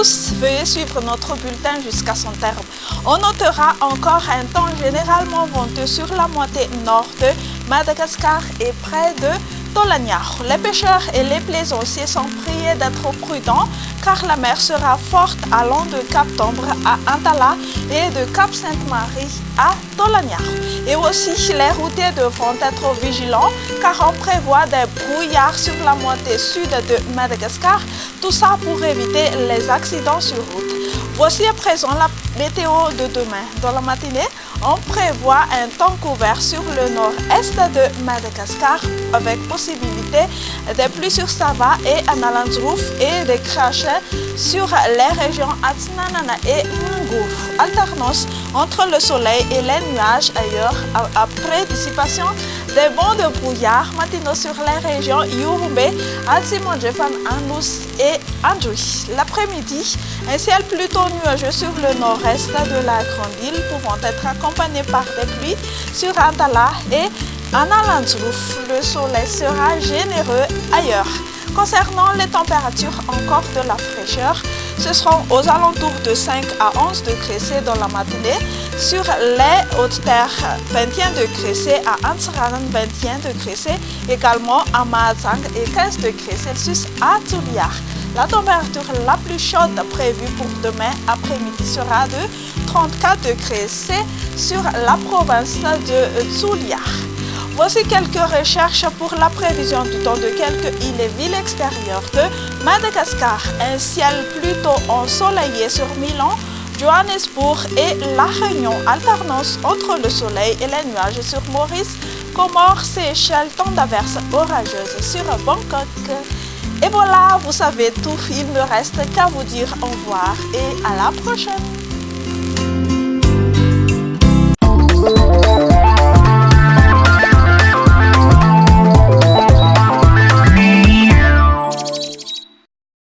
tous, veuillez suivre notre bulletin jusqu'à son terme. On notera encore un temps généralement venteux sur la moitié nord de Madagascar et près de Tolagnar. Les pêcheurs et les plaisanciers sont priés d'être prudents car la mer sera forte allant de Cap Tombre à Antala et de Cap Sainte-Marie à Tolagnar. Et aussi, les routiers devront être vigilants car on prévoit des brouillards sur la moitié sud de Madagascar, tout ça pour éviter les accidents sur route. Voici à présent la météo de demain. Dans la matinée, on prévoit un temps couvert sur le nord-est de Madagascar avec possibilité de pluies sur Sava et Analandrouf et de crachats sur les régions Atsinanana et Ngour. Alternance entre le soleil et les nuages ailleurs après dissipation des bancs de brouillard matinaux sur les régions Yorumbé, Atsimondjefan, Andous et Andouy. L'après-midi, un ciel plutôt nuageux sur le nord-est de la grande île pouvant être accompagné par des pluies sur Antala et Analandrouf. Le soleil sera généreux ailleurs. Concernant les températures, encore de la fraîcheur, ce seront aux alentours de 5 à 11 degrés C dans la matinée. Sur les hautes-terres, 21 degrés C à Ansaranan, 21 degrés C, également à Mahazang et 15 degrés Celsius à Tsuliar. La température la plus chaude prévue pour demain après-midi sera de 34 degrés C sur la province de Tsuliar. Voici quelques recherches pour la prévision du temps de quelques îles et villes extérieures de Madagascar. Un ciel plutôt ensoleillé sur Milan, Johannesburg et La Réunion. Alternance entre le soleil et les nuages sur Maurice, Comores, Seychelles, temps d'averses orageuses sur Bangkok. Et voilà, vous savez tout, il ne me reste qu'à vous dire au revoir et à la prochaine.